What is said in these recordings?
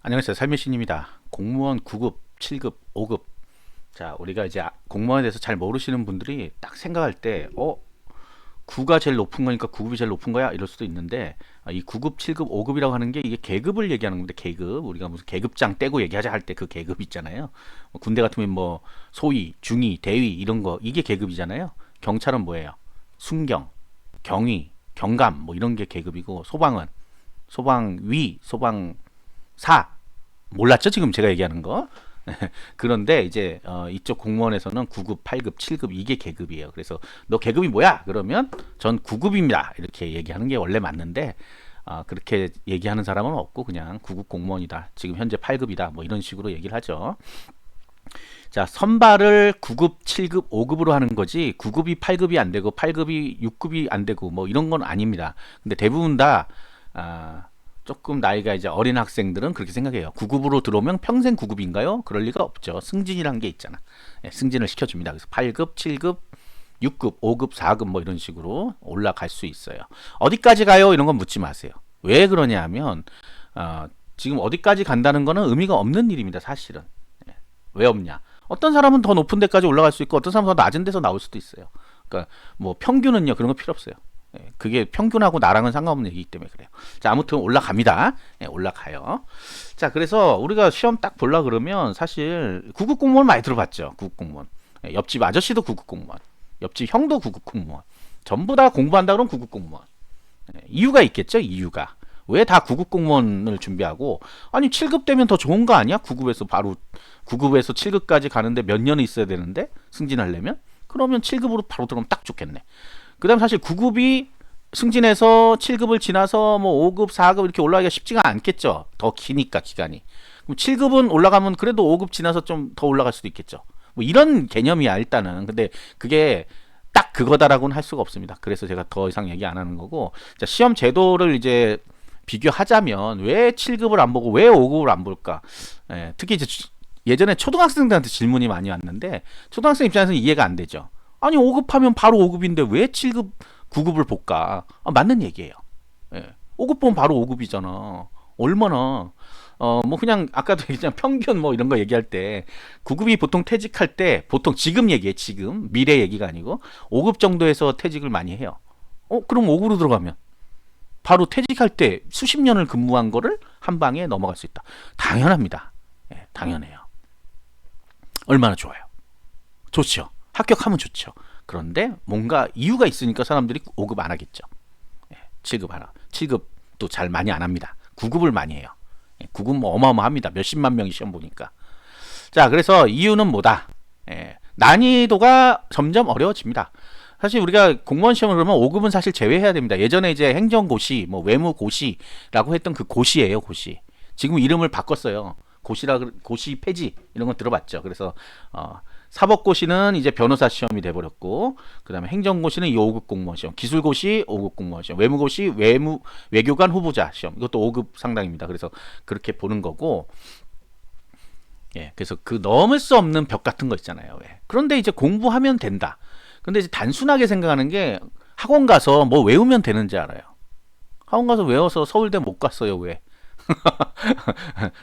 안녕하세요. 살미신입니다. 공무원 9급, 7급, 5급. 자, 우리가 이제 공무원에 대해서 잘 모르시는 분들이 딱 생각할 때, 9가 제일 높은 거니까 9급이 제일 높은 거야? 이럴 수도 있는데, 이 9급, 7급, 5급이라고 하는 게 이게 계급을 얘기하는 건데, 계급. 우리가 무슨 계급장 떼고 얘기하자 할 때 그 계급 있잖아요. 군대 같으면 뭐, 소위, 중위, 대위, 이런 거, 이게 계급이잖아요. 경찰은 뭐예요? 순경, 경위, 경감, 뭐 이런 게 계급이고, 소방은, 소방위, 소방사, 몰랐죠? 지금 제가 얘기하는 거. 그런데 이제 이쪽 공무원에서는 9급, 8급, 7급 이게 계급이에요. 그래서 너 계급이 뭐야? 그러면 전 9급입니다. 이렇게 얘기하는 게 원래 맞는데 그렇게 얘기하는 사람은 없고 그냥 9급 공무원이다. 지금 현재 8급이다. 뭐 이런 식으로 얘기를 하죠. 자, 선발을 9급, 7급, 5급으로 하는 거지 9급이 8급이 안 되고 8급이 6급이 안 되고 뭐 이런 건 아닙니다. 근데 대부분 다 조금 나이가 이제 어린 학생들은 그렇게 생각해요. 9급으로 들어오면 평생 9급인가요? 그럴 리가 없죠. 승진이란 게 있잖아. 승진을 시켜줍니다. 그래서 8급, 7급, 6급, 5급, 4급 뭐 이런 식으로 올라갈 수 있어요. 어디까지 가요? 이런 건 묻지 마세요. 왜 그러냐 하면 지금 어디까지 간다는 거는 의미가 없는 일입니다. 사실은. 왜 없냐? 어떤 사람은 더 높은 데까지 올라갈 수 있고 어떤 사람은 더 낮은 데서 나올 수도 있어요. 그러니까 뭐 평균은요 그런 거 필요 없어요. 그게 평균하고 나랑은 상관없는 얘기이기 때문에 그래요. 자, 아무튼 올라갑니다. 올라가요. 자, 그래서 우리가 시험 딱 보려 그러면 사실 9급 공무원 많이 들어봤죠. 9급 공무원. 옆집 아저씨도 9급 공무원. 옆집 형도 9급 공무원. 전부 다 공부한다 그러면 9급 공무원. 이유가 있겠죠. 이유가. 왜 다 9급 공무원을 준비하고 아니 7급 되면 더 좋은 거 아니야? 9급에서 바로 9급에서 7급까지 가는데 몇 년이 있어야 되는데 승진하려면 그러면 7급으로 바로 들어오면 딱 좋겠네. 그 다음 사실 9급이 승진해서 7급을 지나서 뭐 5급, 4급 이렇게 올라가기가 쉽지가 않겠죠. 더 기니까 기간이. 그럼 7급은 올라가면 그래도 5급 지나서 좀 더 올라갈 수도 있겠죠. 뭐 이런 개념이야 일단은. 근데 그게 딱 그거다라고는 할 수가 없습니다. 그래서 제가 더 이상 얘기 안 하는 거고. 자, 시험 제도를 이제 비교하자면 왜 7급을 안 보고 왜 5급을 안 볼까? 특히 이제 예전에 초등학생들한테 질문이 많이 왔는데 초등학생 입장에서는 이해가 안 되죠. 아니 5급 하면 바로 5급인데 왜 7급, 9급을 볼까? 맞는 얘기예요. 5급 보면 바로 5급이잖아. 얼마나 뭐 그냥 아까도 얘기했잖아. 평균 뭐 이런 거 얘기할 때 9급이 보통 퇴직할 때 보통 지금 얘기해. 지금 미래 얘기가 아니고 5급 정도에서 퇴직을 많이 해요. 그럼 5급으로 들어가면 바로 퇴직할 때 수십 년을 근무한 거를 한 방에 넘어갈 수 있다. 당연합니다. 당연해요. 얼마나 좋아요. 좋죠. 합격하면 좋죠. 그런데 뭔가 이유가 있으니까 사람들이 5급 안 하겠죠. 7급 하나. 7급도 잘 많이 안 합니다. 9급을 많이 해요. 9급 뭐 어마어마합니다. 몇십만 명이 시험 보니까. 자, 그래서 이유는 뭐다? 난이도가 점점 어려워집니다. 사실 우리가 공무원 시험을 그러면 5급은 사실 제외해야 됩니다. 예전에 이제 행정고시, 뭐 외무고시라고 했던 그 고시예요, 고시. 지금 이름을 바꿨어요. 고시 폐지 이런 거 들어봤죠. 그래서 사법고시는 이제 변호사 시험이 돼버렸고, 그 다음에 행정고시는 5급 공무원 시험, 기술고시 5급 공무원 시험, 외무고시 외교관 후보자 시험, 이것도 5급 상당입니다. 그래서 그렇게 보는 거고, 그래서 그 넘을 수 없는 벽 같은 거 있잖아요. 그런데 이제 공부하면 된다. 근데 이제 단순하게 생각하는 게 학원 가서 뭐 외우면 되는지 알아요. 학원 가서 외워서 서울대 못 갔어요. 왜?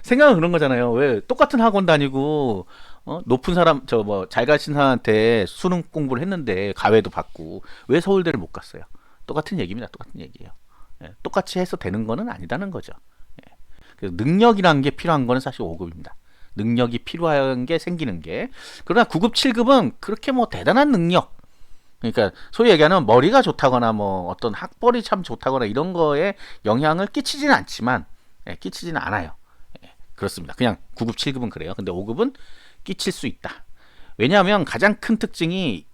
생각은 그런 거잖아요. 왜 똑같은 학원 다니고 높은 사람 저 뭐 잘 가신 사람한테 수능 공부를 했는데 가외도 받고 왜 서울대를 못 갔어요? 똑같은 얘기입니다. 똑같은 얘기예요. 똑같이 해서 되는 거는 아니다는 거죠. 그래서 능력이라는 게 필요한 거는 사실 5급입니다. 능력이 필요한 게 생기는 게. 그러나 9급, 7급은 그렇게 뭐 대단한 능력, 그러니까 소위 얘기하는 머리가 좋다거나 뭐 어떤 학벌이 참 좋다거나 이런 거에 영향을 끼치지는 않지만 끼치지는 않아요. 그렇습니다. 그냥 9급, 7급은 그래요. 근데 5급은 끼칠 수 있다. 왜냐하면 가장 큰 특징이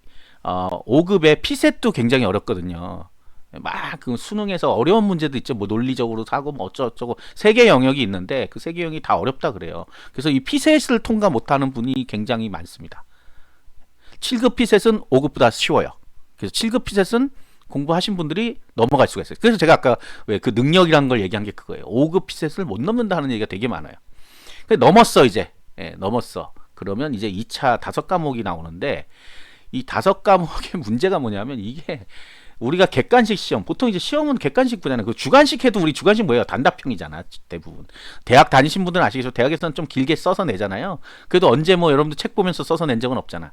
5급의 피셋도 굉장히 어렵거든요. 막 그 수능에서 어려운 문제도 있죠. 뭐 논리적으로 하고 뭐 어쩌고저쩌고 세 개 영역이 있는데 그 세 개 영역이 다 어렵다 그래요. 그래서 이 피셋을 통과 못하는 분이 굉장히 많습니다. 7급 피셋은 5급보다 쉬워요. 그래서 7급 피셋은 공부하신 분들이 넘어갈 수가 있어요. 그래서 제가 아까 왜 그 능력이라는 걸 얘기한 게 그거예요. 5급 피셋을 못 넘는다는 얘기가 되게 많아요. 넘었어 이제. 넘었어. 그러면 이제 2차 5과목이 나오는데 이 5과목의 문제가 뭐냐면 이게 우리가 객관식 시험, 보통 이제 시험은 객관식 보잖아요. 그 주관식 해도 우리 주관식 뭐예요? 단답형이잖아, 대부분. 대학 다니신 분들은 아시겠죠? 대학에서는 좀 길게 써서 내잖아요. 그래도 언제 뭐 여러분들 책 보면서 써서 낸 적은 없잖아.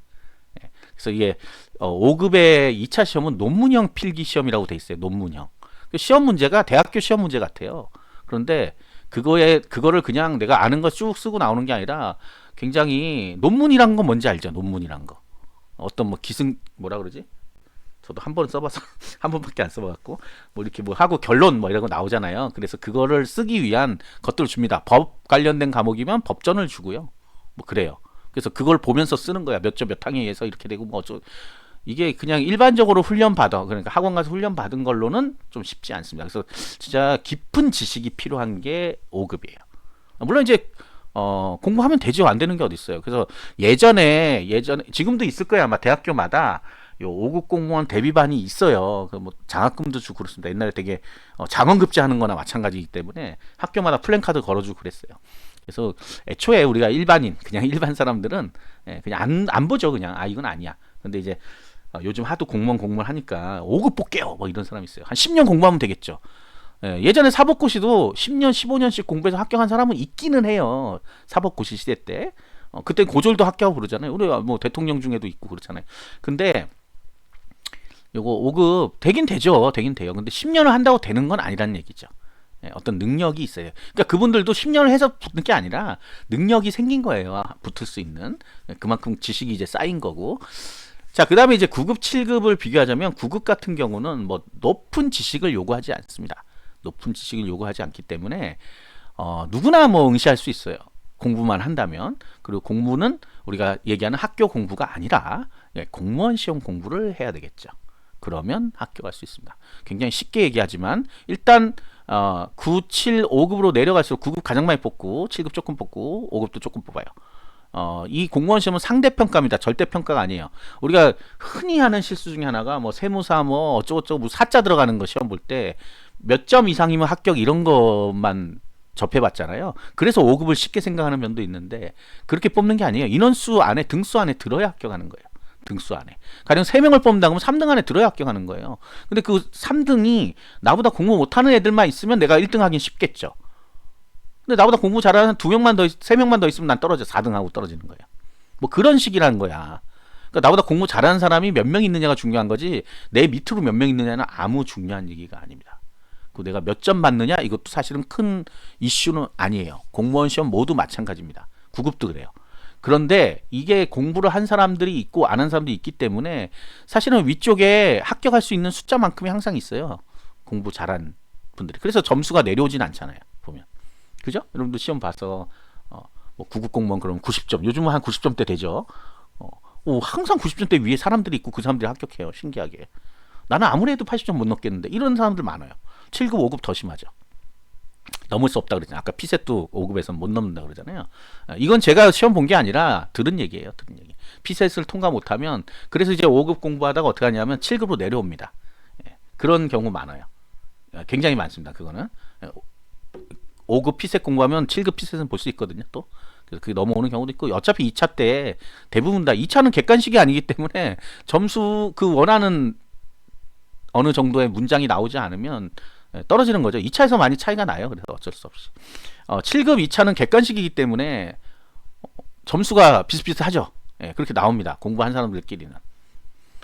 예. 그래서 이게 5급의 2차 시험은 논문형 필기 시험이라고 돼 있어요. 논문형. 그 시험 문제가 대학교 시험 문제 같아요. 그런데 그거를 그냥 내가 아는 거 쭉 쓰고 나오는 게 아니라 굉장히 논문이란 거 뭔지 알죠? 논문이란 거. 어떤 뭐 뭐라 그러지? 저도 한 번 써봐서 한 번밖에 안 써봐갖고 뭐 이렇게 뭐 하고 결론 뭐 이런 거 나오잖아요. 그래서 그거를 쓰기 위한 것들을 줍니다. 법 관련된 과목이면 법전을 주고요. 뭐 그래요. 그래서 그걸 보면서 쓰는 거야. 몇 점 몇 항에서 이렇게 되고 뭐 이게 그냥 일반적으로 훈련 받아, 그러니까 학원 가서 훈련 받은 걸로는 좀 쉽지 않습니다. 그래서 진짜 깊은 지식이 필요한 게 5급이에요. 물론 이제 공부하면 되죠. 안 되는 게 어디 있어요. 그래서 예전에 지금도 있을 거예요. 아마 대학교마다 요 5급 공무원 대비반이 있어요. 그 뭐 장학금도 주고 그렇습니다. 옛날에 되게 장원급제 하는 거나 마찬가지이기 때문에 학교마다 플랜카드 걸어주고 그랬어요. 그래서 애초에 우리가 그냥 일반 사람들은 그냥 안 보죠. 그냥 이건 아니야. 근데 이제 요즘 하도 공무원 하니까 5급 볼게요. 뭐 이런 사람이 있어요. 한 10년 공부하면 되겠죠. 예전에 사법고시도 10년, 15년씩 공부해서 합격한 사람은 있기는 해요. 사법고시 시대 때. 그때 고졸도 합격하고 그러잖아요. 우리 뭐 대통령 중에도 있고 그렇잖아요. 근데 요거 5급 되긴 되죠. 되긴 돼요. 근데 10년을 한다고 되는 건 아니라는 얘기죠. 어떤 능력이 있어요. 그러니까 그분들도 10년을 해서 붙는 게 아니라 능력이 생긴 거예요. 붙을 수 있는. 그만큼 지식이 이제 쌓인 거고. 자, 그 다음에 이제 9급, 7급을 비교하자면 9급 같은 경우는 뭐 높은 지식을 요구하지 않습니다. 높은 지식을 요구하지 않기 때문에 누구나 뭐 응시할 수 있어요. 공부만 한다면. 그리고 공부는 우리가 얘기하는 학교 공부가 아니라 공무원 시험 공부를 해야 되겠죠. 그러면 합격할 수 있습니다. 굉장히 쉽게 얘기하지만 일단 9, 7, 5급으로 내려갈수록 9급 가장 많이 뽑고 7급 조금 뽑고 5급도 조금 뽑아요. 이 공무원 시험은 상대평가입니다. 절대평가가 아니에요. 우리가 흔히 하는 실수 중에 하나가 뭐 세무사 뭐 어쩌고저쩌고 뭐 사자 들어가는 거 시험 볼 때 몇 점 이상이면 합격 이런 것만 접해봤잖아요. 그래서 5급을 쉽게 생각하는 면도 있는데 그렇게 뽑는 게 아니에요. 인원수 안에 등수 안에 들어야 합격하는 거예요. 등수 안에. 가령 3명을 뽑는다 그러면 3등 안에 들어야 합격하는 거예요. 근데 그 3등이 나보다 공부 못하는 애들만 있으면 내가 1등 하긴 쉽겠죠. 근데 나보다 공부 잘하는 3명만 더 있으면 난 떨어져 4등하고 떨어지는 거예요. 뭐 그런 식이라는 거야. 그러니까 나보다 공부 잘하는 사람이 몇 명 있느냐가 중요한 거지 내 밑으로 몇 명 있느냐는 아무 중요한 얘기가 아닙니다. 그 내가 몇 점 받느냐 이것도 사실은 큰 이슈는 아니에요. 공무원 시험 모두 마찬가지입니다. 9급도 그래요. 그런데 이게 공부를 한 사람들이 있고 안 한 사람들이 있기 때문에 사실은 위쪽에 합격할 수 있는 숫자만큼이 항상 있어요. 공부 잘한 분들이. 그래서 점수가 내려오진 않잖아요. 보면. 그죠? 여러분도 시험 봐서 뭐 9급 공무원 그러면 90점. 요즘은 한 90점대 되죠. 항상 90점대 위에 사람들이 있고 그 사람들이 합격해요. 신기하게. 나는 아무리 해도 80점 못 넣겠는데 이런 사람들 많아요. 7급, 5급 더 심하죠. 넘을 수 없다 그러잖아요. 아까 피셋도 5급에서 못 넘는다 그러잖아요. 이건 제가 시험 본 게 아니라 들은 얘기예요. 들은 얘기. 피셋을 통과 못하면 그래서 이제 5급 공부하다가 어떻게 하냐면 7급으로 내려옵니다. 그런 경우 많아요. 굉장히 많습니다. 그거는 5급 피셋 공부하면 7급 피셋은 볼 수 있거든요. 또 그래서 그게 넘어오는 경우도 있고 어차피 2차 때 대부분 다 2차는 객관식이 아니기 때문에 점수 그 원하는 어느 정도의 문장이 나오지 않으면 떨어지는 거죠. 2차에서 많이 차이가 나요. 그래서 어쩔 수 없이 7급 2차는 객관식이기 때문에 점수가 비슷비슷하죠. 그렇게 나옵니다. 공부한 사람들끼리는.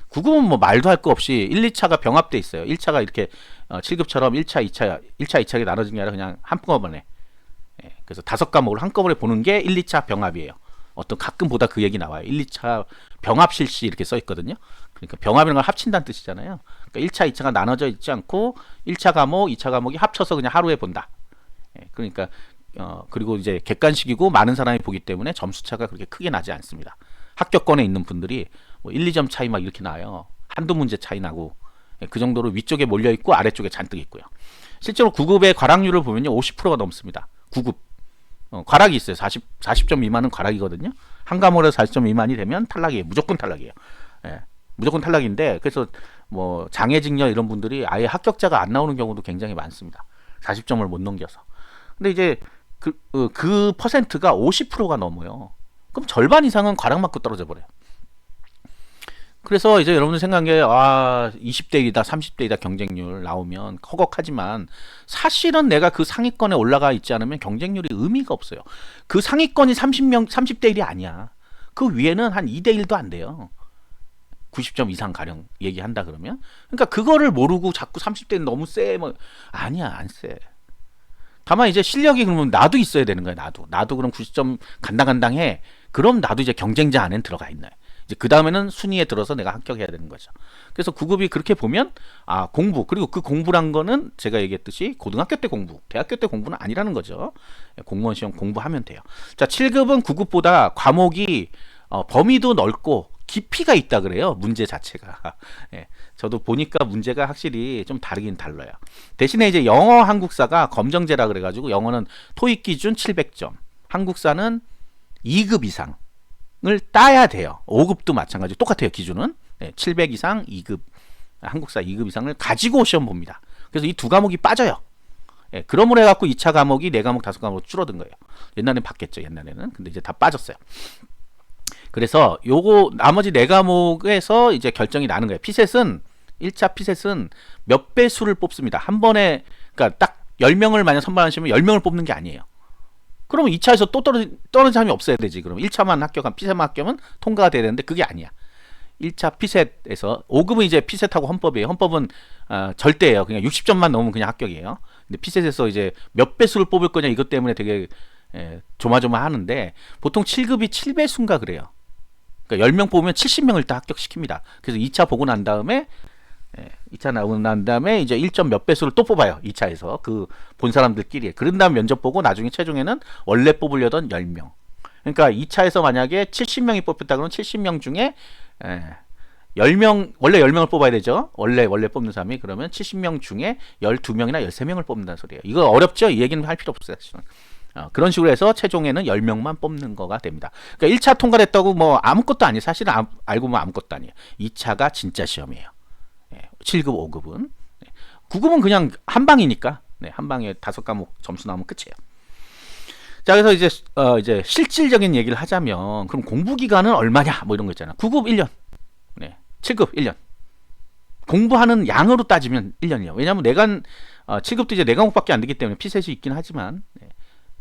9급은 뭐 말도 할 거 없이 1, 2차가 병합돼 있어요. 1차가 이렇게 7급처럼 1차, 2차, 1차, 2차가 나눠진 게 아니라 그냥 한꺼번에. 그래서 5과목을 한꺼번에 보는 게 1, 2차 병합이에요. 어떤 가끔 보다 그 얘기 나와요. 1, 2차 병합 실시 이렇게 써 있거든요. 그러니까 병합이라는 걸 합친다는 뜻이잖아요. 그러니까 1차, 2차가 나눠져 있지 않고 1차 과목, 2차 과목이 합쳐서 그냥 하루에 본다. 그러니까 그리고 이제 객관식이고 많은 사람이 보기 때문에 점수 차가 그렇게 크게 나지 않습니다. 합격권에 있는 분들이 뭐 1, 2점 차이 막 이렇게 나요. 한두 문제 차이 나고 그 정도로 위쪽에 몰려 있고 아래쪽에 잔뜩 있고요. 실제로 9급의 과락률을 보면요. 50%가 넘습니다. 9급. 과락이 있어요. 40점 미만은 과락이거든요. 한 과목에서 40점 미만이 되면 탈락이에요. 무조건 탈락이에요. 무조건 탈락인데 그래서 뭐 장애직녀 이런 분들이 아예 합격자가 안 나오는 경우도 굉장히 많습니다. 40점을 못 넘겨서. 근데 이제 그 퍼센트가 50%가 넘어요. 그럼 절반 이상은 과락 맞고 떨어져 버려요. 그래서 이제 여러분들 생각한 게, 아, 20대 1이다, 30대 1이다 경쟁률 나오면 허걱하지만 사실은 내가 그 상위권에 올라가 있지 않으면 경쟁률이 의미가 없어요. 그 상위권이 30대 1이 아니야. 그 위에는 한 2대 1도 안 돼요. 90점 이상 가령 얘기한다 그러면. 그러니까 그거를 모르고 자꾸 30대는 너무 세. 뭐, 아니야, 안 세. 다만 이제 실력이 그러면 나도 있어야 되는 거야, 나도. 나도 그럼 90점 간당간당해. 그럼 나도 이제 경쟁자 안에 들어가 있나요? 이제 그 다음에는 순위에 들어서 내가 합격해야 되는 거죠. 그래서 9급이 그렇게 보면, 아, 공부. 그리고 그 공부란 거는 제가 얘기했듯이 고등학교 때 공부, 대학교 때 공부는 아니라는 거죠. 공무원 시험 공부하면 돼요. 자, 7급은 9급보다 과목이 범위도 넓고 깊이가 있다 그래요. 문제 자체가. 예, 저도 보니까 문제가 확실히 좀 다르긴 달라요. 대신에 이제 영어 한국사가 검정제라 그래가지고 영어는 토익 기준 700점, 한국사는 2급 이상을 따야 돼요. 5급도 마찬가지 똑같아요. 기준은 700 이상 2급 한국사 2급 이상을 가지고 시험 봅니다. 그래서 이 두 과목이 빠져요. 예, 그러므로 해갖고 2차 과목이 4과목 5과목으로 줄어든 거예요. 옛날에는 바뀌었죠. 옛날에는. 근데 이제 다 빠졌어요. 그래서 요거 나머지 4과목에서 이제 결정이 나는 거예요. 피셋은 1차 피셋은 몇 배수를 뽑습니다. 한 번에 그러니까 딱 10명을 만약 선발하시면 10명을 뽑는 게 아니에요. 그러면 2차에서 또 떨어진 사람이 없어야 되지. 그럼 1차만 합격한 피셋만 합격하면 통과가 돼야 되는데 그게 아니야. 1차 피셋에서 5급은 이제 피셋하고 헌법이에요. 헌법은 절대예요. 그냥 60점만 넘으면 그냥 합격이에요. 근데 피셋에서 이제 몇 배수를 뽑을 거냐 이것 때문에 되게 조마조마하는데 보통 7급이 7배수인가 그래요. 그러니까 10명 뽑으면 70명을 다 합격시킵니다. 그래서 2차 보고 난 다음에 2차 나오고 난 다음에 이제 1점 몇 배수를 또 뽑아요. 2차에서 그 본 사람들끼리. 그런 다음 면접 보고 나중에 최종에는 원래 뽑으려던 10명. 그러니까 2차에서 만약에 70명이 뽑혔다 그러면 70명 중에 10명 원래 10명을 뽑아야 되죠. 원래 뽑는 사람이 그러면 70명 중에 12명이나 13명을 뽑는다는 소리예요. 이거 어렵죠? 이 얘기는 할 필요 없어요. 사실은. 그런 식으로 해서 최종에는 10명만 뽑는 거가 됩니다. 그러니까 1차 통과됐다고 뭐 아무것도 아니에요. 사실은 알고 보면 아무것도 아니에요. 2차가 진짜 시험이에요. 7급, 5급은. 9급은 그냥 한 방이니까. 한 방에 5과목 점수 나오면 끝이에요. 자, 그래서 이제 실질적인 얘기를 하자면 그럼 공부 기간은 얼마냐? 뭐 이런 거 있잖아. 9급 1년. 7급 1년. 공부하는 양으로 따지면 1년이에요. 왜냐하면 7급도 이제 4과목밖에 안 되기 때문에 피셋이 있긴 하지만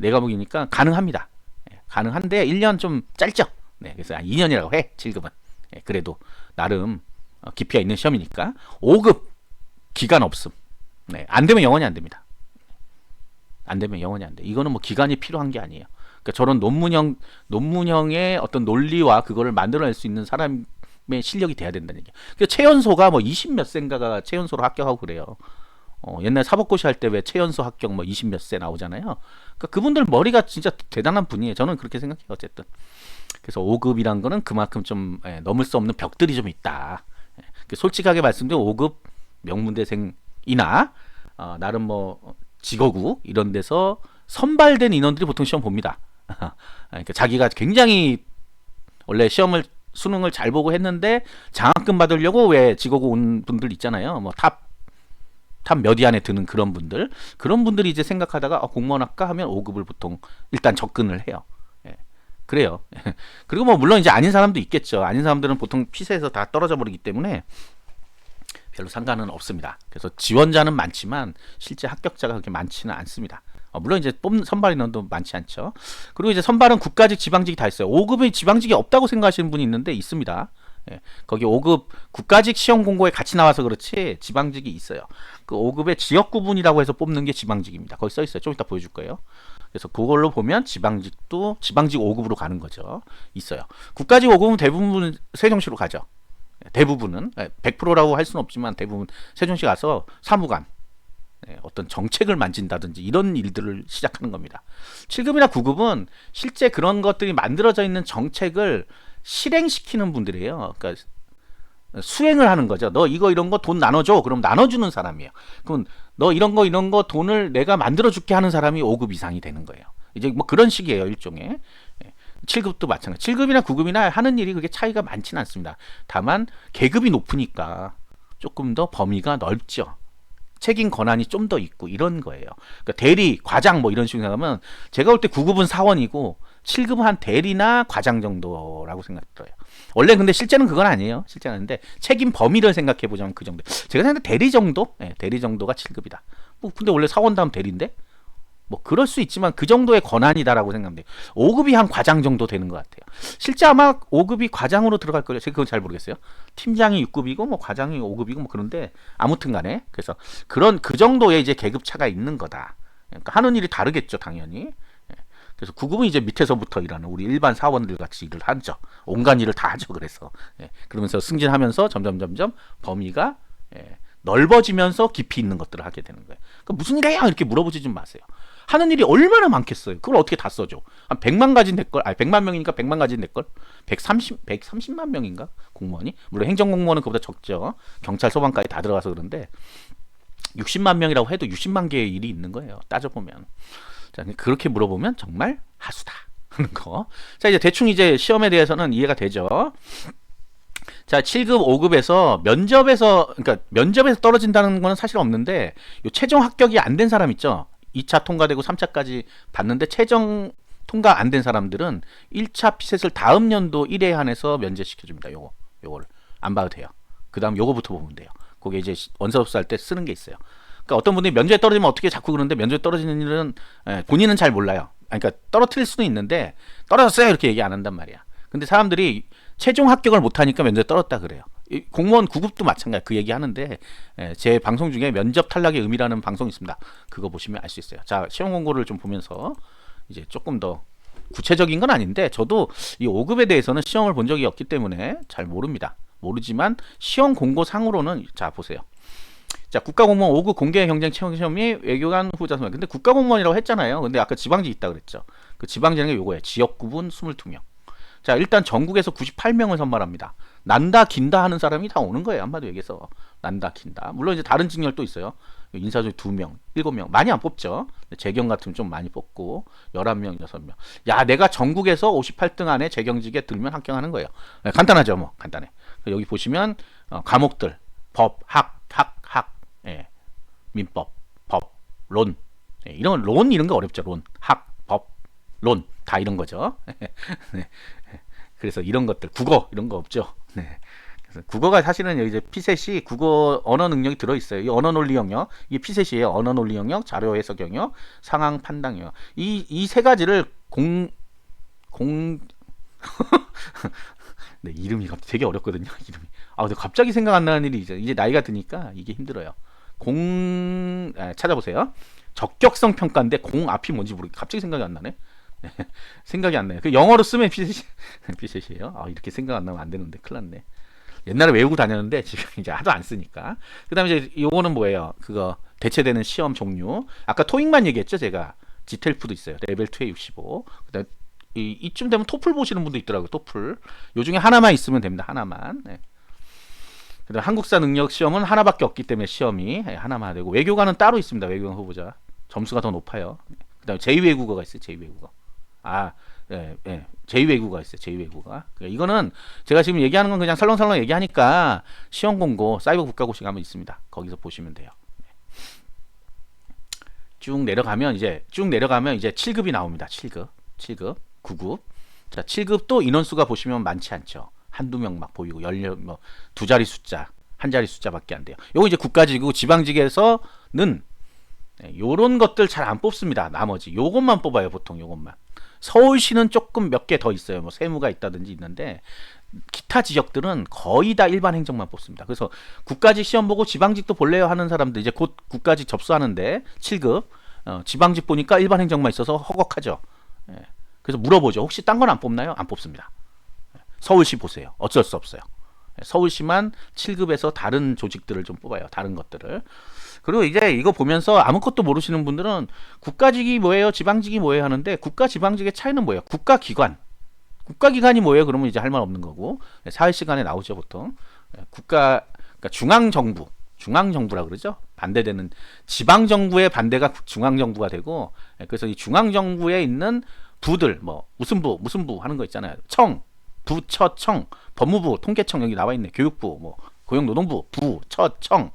4과목이니까 가능합니다. 가능한데 1년 좀 짧죠. 그래서 2년이라고 해. 7급은. 그래도 나름 깊이가 있는 시험이니까. 5급 기간 없음. 안 되면 영원히 안 됩니다. 안 되면 영원히 안 돼. 이거는 뭐 기간이 필요한 게 아니에요. 그러니까 저런 논문형의 어떤 논리와 그거를 만들어낼 수 있는 사람의 실력이 돼야 된다는 얘기예요. 그러니까 최연소가 뭐 20 몇 세인가가 최연소로 합격하고 그래요. 옛날 사법고시 할 때 왜 최연소 합격 뭐 20 몇 세 나오잖아요. 그러니까 그분들 머리가 진짜 대단한 분이에요. 저는 그렇게 생각해요. 어쨌든. 그래서 5급이란 거는 그만큼 좀 넘을 수 없는 벽들이 좀 있다. 솔직하게 말씀드리면 5급 명문대생이나 나름 뭐 직어구 이런 데서 선발된 인원들이 보통 시험 봅니다. 그러니까 자기가 굉장히 원래 수능을 잘 보고 했는데 장학금 받으려고 왜 직어구 온 분들 있잖아요. 뭐 탑 몇 위 안에 드는 그런 분들이 이제 생각하다가 공무원 할까 하면 5급을 보통 일단 접근을 해요. 그래요. 그리고 뭐 물론 이제 아닌 사람도 있겠죠. 아닌 사람들은 보통 피세에서 다 떨어져 버리기 때문에 별로 상관은 없습니다. 그래서 지원자는 많지만 실제 합격자가 그렇게 많지는 않습니다. 물론 이제 선발 인원도 많지 않죠. 그리고 이제 선발은 국가직, 지방직이 다 있어요. 5급에 지방직이 없다고 생각하시는 분이 있는데 있습니다. 거기 5급 국가직 시험 공고에 같이 나와서 그렇지 지방직이 있어요. 그 5급의 지역구분이라고 해서 뽑는 게 지방직입니다. 거기 써 있어요. 좀 이따 보여줄 거예요. 그래서 그걸로 보면 지방직도 지방직 5급으로 가는 거죠. 있어요. 국가직 5급은 대부분 세종시로 가죠. 대부분은 100%라고 할 수는 없지만 대부분 세종시 가서 사무관 어떤 정책을 만진다든지 이런 일들을 시작하는 겁니다. 7급이나 9급은 실제 그런 것들이 만들어져 있는 정책을 실행시키는 분들이에요. 그러니까 수행을 하는 거죠. 너 이거 이런 거 돈 나눠줘. 그럼 나눠주는 사람이에요. 그럼 너 이런 거 돈을 내가 만들어줄게 하는 사람이 5급 이상이 되는 거예요. 이제 뭐 그런 식이에요. 일종의. 7급도 마찬가지. 7급이나 9급이나 하는 일이 그렇게 차이가 많지는 않습니다. 다만 계급이 높으니까 조금 더 범위가 넓죠. 책임 권한이 좀 더 있고 이런 거예요. 그러니까 대리, 과장 뭐 이런 식으로 생각하면 제가 볼 때 9급은 사원이고 7급 한 대리나 과장 정도라고 생각들어요. 원래 근데 실제는 그건 아니에요. 실제는 아닌데 책임 범위를 생각해 보자면 그 정도. 제가 생각해 대리 정도? 네, 대리 정도가 7급이다. 뭐 근데 원래 사원 다음 대리인데 뭐 그럴 수 있지만 그 정도의 권한이다라고 생각하면 돼요. 5급이 한 과장 정도 되는 것 같아요. 실제 아마 5급이 과장으로 들어갈 거예요. 제가 그건 잘 모르겠어요. 팀장이 6급이고 뭐 과장이 5급이고 뭐 그런데 아무튼 간에 그래서 그런 그 정도의 이제 계급 차가 있는 거다. 그러니까 하는 일이 다르겠죠, 당연히. 그래서 9급은 이제 밑에서부터 일하는 우리 일반 사원들 같이 일을 하죠. 온갖 일을 다 하죠. 그래서 그러면서 승진하면서 점점 범위가 넓어지면서 깊이 있는 것들을 하게 되는 거예요. 그러니까 무슨 일이야? 이렇게 물어보지 좀 마세요. 하는 일이 얼마나 많겠어요. 그걸 어떻게 다 써줘? 한 100만 가지 낼걸? 아니 100만 명이니까 100만 가지 낼걸? 130만 명인가? 공무원이? 물론 행정공무원은 그보다 적죠. 경찰 소방까지 다 들어가서 그런데 60만 명이라고 해도 60만 개의 일이 있는 거예요. 따져보면. 자, 그렇게 물어보면 정말 하수다 하는 거. 자, 이제 대충 이제 시험에 대해서는 이해가 되죠. 자, 7급, 5급에서 그러니까 면접에서 떨어진다는 거는 사실 없는데, 요 최종 합격이 안 된 사람 있죠? 2차 통과되고 3차까지 봤는데, 최종 통과 안 된 사람들은 1차 피셋을 다음 연도 1회 한해서 면제시켜줍니다. 요거를. 안 봐도 돼요. 그 다음 요거부터 보면 돼요. 그게 이제 원서접수 할 때 쓰는 게 있어요. 그러니까 어떤 분들이 면접에 떨어지면 어떻게 자꾸 그러는데 면접에 떨어지는 일은 본인은 잘 몰라요. 그러니까 떨어뜨릴 수는 있는데 떨어졌어요 이렇게 얘기 안 한단 말이야. 근데 사람들이 최종 합격을 못하니까 면접에 떨어졌다 그래요. 공무원 9급도 마찬가지 그 얘기 하는데 제 방송 중에 면접 탈락의 의미라는 방송이 있습니다. 그거 보시면 알 수 있어요. 자, 시험 공고를 좀 보면서 이제 조금 더 구체적인 건 아닌데 저도 이 5급에 대해서는 시험을 본 적이 없기 때문에 잘 모릅니다. 모르지만 시험 공고 상으로는 자 보세요. 자, 국가공무원 5급 공개 경쟁 채용 시험이 외교관 후보자 선발. 근데 국가공무원이라고 했잖아요. 근데 아까 지방직 있다 그랬죠. 그 지방직은 요거예요. 지역구분 22명. 자, 일단 전국에서 98명을 선발합니다. 난다 긴다 하는 사람이 다 오는 거예요. 한마디로 얘기해서 난다 긴다. 물론 이제 다른 직렬도 있어요. 인사 중에 2명, 7명. 많이 안 뽑죠. 재경 같으면 좀 많이 뽑고 11명, 6명. 야, 내가 전국에서 58등 안에 재경직에 들면 합격하는 거예요. 간단하죠, 뭐. 간단해. 여기 보시면 과목들 법, 학, 민법, 법, 론. 이런 론 이런 거 어렵죠. 론, 학, 법, 론 다 이런 거죠. 네. 그래서 이런 것들 국어 이런 거 없죠. 네. 그래서 국어가 사실은 이제 피셋이 국어 언어 능력이 들어 있어요. 이 언어 논리 영역, 이게 피셋이에요. 언어 논리 영역, 자료 해석 영역, 상황 판단 영역. 이 세 가지를 공 네, 이름이 되게 어렵거든요. 이름이. 근데 갑자기 생각 안 나는 일이 이제 나이가 드니까 이게 힘들어요. 찾아보세요. 적격성 평가인데 공 앞이 뭔지 모르겠. 갑자기 생각이 안 나네. 네, 생각이 안 나요. 그 영어로 쓰면 피셋이에요. 이렇게 생각 안 나면 안 되는데 큰일 났네. 옛날에 외우고 다녔는데 지금 이제 하도 안 쓰니까. 그다음에 이제 요거는 뭐예요? 그거 대체되는 시험 종류. 아까 토익만 얘기했죠, 제가. 지텔프도 있어요. 레벨 2에 65. 그다음에 이쯤 되면 토플 보시는 분도 있더라고요. 토플. 요 중에 하나만 있으면 됩니다. 하나만. 네. 그다음 한국사 능력 시험은 하나밖에 없기 때문에 시험이 하나만 되고 외교관은 따로 있습니다. 외교관 후보자 점수가 더 높아요. 그다음에 제2외국어가 있어요. 제2외국어. 제2외국어가 있어요. 제2외국어. 이거는 제가 지금 얘기하는 건 그냥 설렁설렁 얘기하니까 시험 공고 사이버 국가고시 가면 있습니다. 거기서 보시면 돼요. 쭉 내려가면 이제 7급이 나옵니다. 7급, 9급. 자, 7급도 인원수가 보시면 많지 않죠. 한두 명 막 보이고 뭐 두 자리 숫자, 한 자리 숫자밖에 안 돼요. 요거 이제 국가직이고 지방직에서는 요런 것들 잘 안 뽑습니다. 나머지 요것만 뽑아요. 보통 요것만. 서울시는 조금 몇 개 더 있어요. 뭐 세무가 있다든지 있는데 기타 지역들은 거의 다 일반 행정만 뽑습니다. 그래서 국가직 시험 보고 지방직도 볼래요 하는 사람들 이제 곧 국가직 접수하는데 7급 지방직 보니까 일반 행정만 있어서 허걱하죠. 그래서 물어보죠. 혹시 딴 건 안 뽑나요? 안 뽑습니다. 서울시 보세요. 어쩔 수 없어요. 서울시만 7급에서 다른 조직들을 좀 뽑아요. 다른 것들을. 그리고 이제 이거 보면서 아무것도 모르시는 분들은 국가직이 뭐예요? 지방직이 뭐예요? 하는데 국가 지방직의 차이는 뭐예요? 국가기관이 뭐예요? 그러면 이제 할 말 없는 거고 사회시간에 나오죠 보통. 그러니까 중앙정부라 그러죠. 반대되는 지방정부의 반대가 중앙정부가 되고 그래서 이 중앙정부에 있는 부들 뭐 무슨 부 하는 거 있잖아요. 부처청, 법무부, 통계청 여기 나와 있네. 교육부, 뭐 고용노동부, 부처청에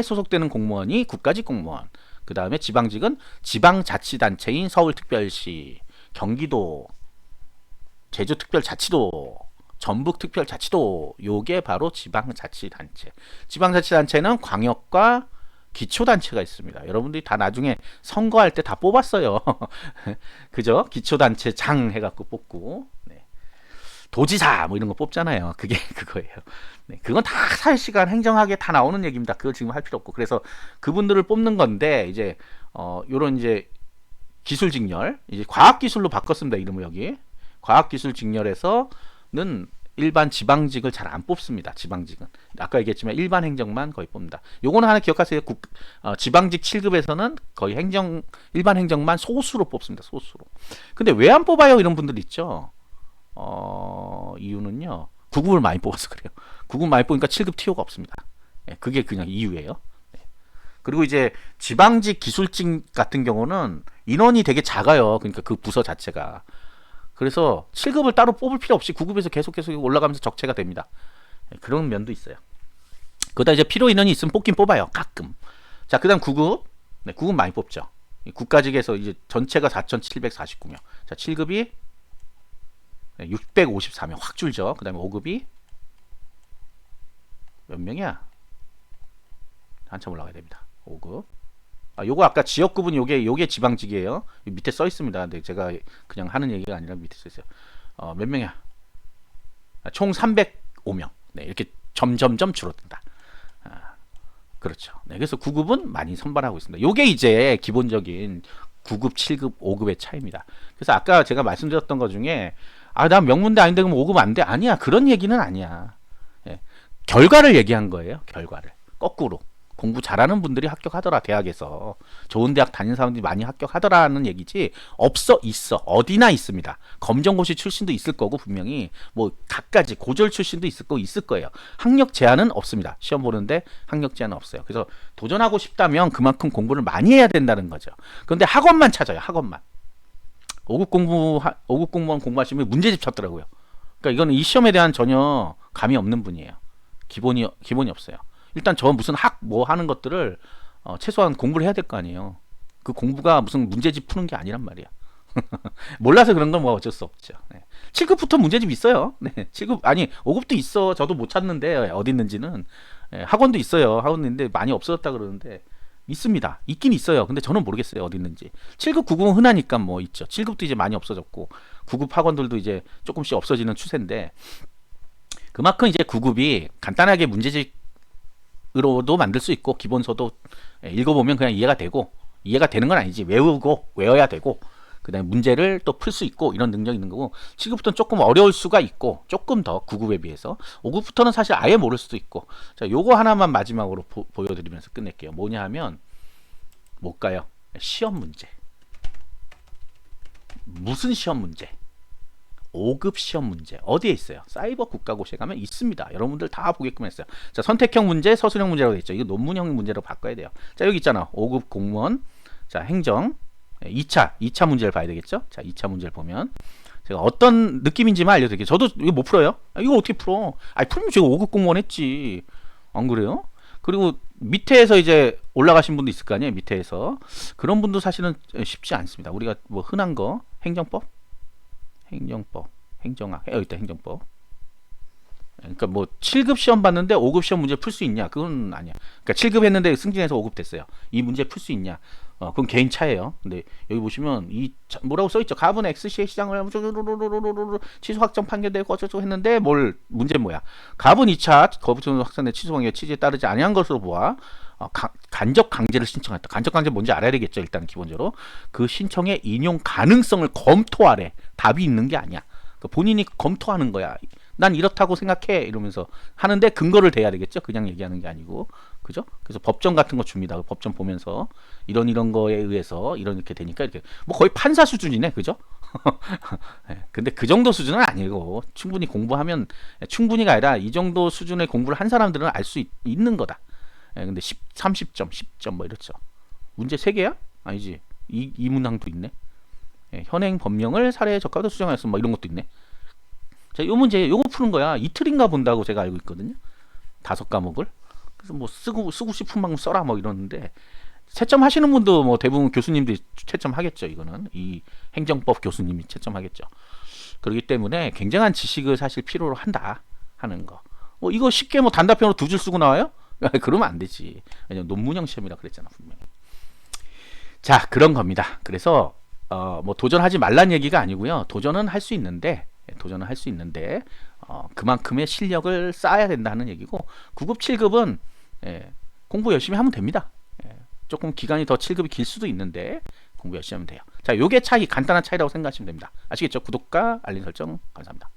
소속되는 공무원이 국가직 공무원. 그 다음에 지방직은 지방자치단체인 서울특별시, 경기도, 제주특별자치도, 전북특별자치도, 요게 바로 지방자치단체. 지방자치단체는 광역과 기초단체가 있습니다. 여러분들이 다 나중에 선거할 때 다 뽑았어요. 그죠? 기초단체장 해갖고 뽑고, 네. 도지사 뭐 이런 거 뽑잖아요. 그게 그거예요. 네, 그건 다 사실시간 행정학에 다 나오는 얘기입니다. 그걸 지금 할 필요 없고, 그래서 그분들을 뽑는 건데 이제 요런 이제 기술직렬, 이제 과학기술로 바꿨습니다. 이름을 여기 과학기술직렬에서는 일반 지방직을 잘 안 뽑습니다. 지방직은 아까 얘기했지만 일반 행정만 거의 뽑는다. 요거는 하나 기억하세요. 지방직 7급에서는 거의 일반 행정만 소수로 뽑습니다. 소수로. 근데 왜 안 뽑아요? 이런 분들 있죠. 이유는요. 9급을 많이 뽑아서 그래요. 9급 많이 뽑으니까 7급 티오가 없습니다. 예, 그게 그냥 이유예요. 예. 그리고 이제 지방직 기술직 같은 경우는 인원이 되게 작아요. 그러니까 그 부서 자체가. 그래서 7급을 따로 뽑을 필요 없이 9급에서 계속 올라가면서 적체가 됩니다. 예, 그런 면도 있어요. 그러다 이제 필요 인원이 있으면 뽑긴 뽑아요. 가끔. 자, 그다음 9급. 네, 9급 많이 뽑죠. 국가직에서 이제 전체가 4,749명. 자, 7급이 654명 확 줄죠. 그 다음에 5급이 몇 명이야? 한참 올라가야 됩니다. 5급. 요거 아까 지역급은 요게 지방직이에요. 밑에 써 있습니다. 근데 제가 그냥 하는 얘기가 아니라 밑에 써 있어요. 몇 명이야? 총 305명. 네, 이렇게 점점점 줄어든다. 그렇죠. 네, 그래서 9급은 많이 선발하고 있습니다. 요게 이제 기본적인 9급, 7급, 5급의 차이입니다. 그래서 아까 제가 말씀드렸던 것 중에 나 명문대 아닌데 그럼 5급 안 돼? 아니야. 그런 얘기는 아니야. 예. 결과를 얘기한 거예요. 결과를. 거꾸로. 공부 잘하는 분들이 합격하더라. 대학에서. 좋은 대학 다니는 사람들이 많이 합격하더라는 얘기지. 있어. 어디나 있습니다. 검정고시 출신도 있을 거고 분명히 뭐 각가지 고졸 출신도 있을 거예요. 학력 제한은 없습니다. 시험 보는데 학력 제한은 없어요. 그래서 도전하고 싶다면 그만큼 공부를 많이 해야 된다는 거죠. 그런데 학원만 찾아요. 학원만. 5급 공무원 공부하시면 문제집 찾더라고요. 그러니까 이거는 이 시험에 대한 전혀 감이 없는 분이에요. 기본이 없어요. 일단 저 무슨 뭐 하는 것들을 최소한 공부를 해야 될 거 아니에요. 그 공부가 무슨 문제집 푸는 게 아니란 말이야. 몰라서 그런 건 뭐 어쩔 수 없죠. 네. 7급부터 문제집 있어요. 네. 7급 아니 5급도 있어. 저도 못 찾는데 어디 있는지는. 네. 학원도 있어요. 학원도 있는데 많이 없어졌다 그러는데 있습니다. 있긴 있어요. 근데 저는 모르겠어요. 어디 있는지. 7급, 9급은 흔하니까 뭐 있죠. 7급도 이제 많이 없어졌고 9급 학원들도 이제 조금씩 없어지는 추세인데 그만큼 이제 9급이 간단하게 문제집으로도 만들 수 있고 기본서도 읽어보면 그냥 이해가 되는 건 아니지. 외워야 되고 그 다음에 문제를 또 풀 수 있고 이런 능력이 있는 거고 7급부터는 조금 어려울 수가 있고 조금 더 9급에 비해서 5급부터는 사실 아예 모를 수도 있고 자 요거 하나만 마지막으로 보여드리면서 끝낼게요. 뭐냐 하면 뭘까요? 시험 문제. 무슨 시험 문제? 5급 시험 문제 어디에 있어요? 사이버 국가고시에 가면 있습니다. 여러분들 다 보게끔 했어요. 자 선택형 문제, 서술형 문제라고 되어 있죠. 이거 논문형 문제로 바꿔야 돼요. 자 여기 있잖아. 5급 공무원, 자 행정 2차 문제를 봐야 되겠죠? 자 2차 문제를 보면 제가 어떤 느낌인지만 알려드릴게요. 저도 이거 못 풀어요. 이거 어떻게 풀어? 풀면 제가 5급 공무원 했지. 안 그래요? 그리고 밑에서 이제 올라가신 분도 있을 거 아니에요. 밑에서 그런 분도 사실은 쉽지 않습니다. 우리가 뭐 흔한 거 행정법, 행정학 여기 있다. 행정법. 그러니까 뭐 7급 시험 봤는데 5급 시험 문제 풀 수 있냐? 그건 아니야. 그러니까 7급 했는데 승진해서 5급 됐어요. 이 문제 풀 수 있냐? 그건 개인 차예요. 근데 여기 보시면 뭐라고 써 있죠? 가분 XC의 시장을 취소 확정 판결되고 어쩌고 했는데 문제 뭐야? 가분 2차 거부권 확산의 취소 방해 취지에 따르지 아니한 것으로 보아 간접 강제를 신청했다. 간접 강제 뭔지 알아야 되겠죠. 일단 기본적으로 그 신청의 인용 가능성을 검토하래. 답이 있는 게 아니야. 그러니까 본인이 검토하는 거야. 난 이렇다고 생각해 이러면서 하는데 근거를 대야 되겠죠. 그냥 얘기하는 게 아니고 그죠? 그래서 법정 같은 거 줍니다. 법정 보면서 이런 거에 의해서 이렇게 되니까 이렇게 뭐 거의 판사 수준이네, 그죠? 네, 근데 그 정도 수준은 아니고 충분히 공부하면 충분히가 아니라 이 정도 수준의 공부를 한 사람들은 알 수 있는 거다. 네, 근데 30점, 10점 뭐 이렇죠. 문제 3개야? 아니지. 이 문항도 있네. 네, 현행 법령을 사례에 적합하게 수정하였음 뭐 이런 것도 있네. 자, 요 문제 요거 푸는 거야. 이틀인가 본다고 제가 알고 있거든요. 5과목을. 그래서 뭐 쓰고 싶은 만큼 써라 뭐 이러는데 채점하시는 분도 뭐 대부분 교수님들이 채점하겠죠. 이거는 이 행정법 교수님이 채점하겠죠. 그렇기 때문에 굉장한 지식을 사실 필요로 한다 하는 거. 뭐 이거 쉽게 뭐 단답형으로 두 줄 쓰고 나와요? 그러면 안 되지. 왜냐면 논문형 시험이라 그랬잖아 분명히. 자, 그런 겁니다. 그래서 뭐 도전하지 말란 얘기가 아니고요. 도전은 할 수 있는데 그만큼의 실력을 쌓아야 된다는 얘기고 9급 7급은 공부 열심히 하면 됩니다. 조금 기간이 더 7급이 길 수도 있는데 공부 열심히 하면 돼요. 자, 요게 차이, 간단한 차이라고 생각하시면 됩니다. 아시겠죠? 구독과 알림 설정 감사합니다.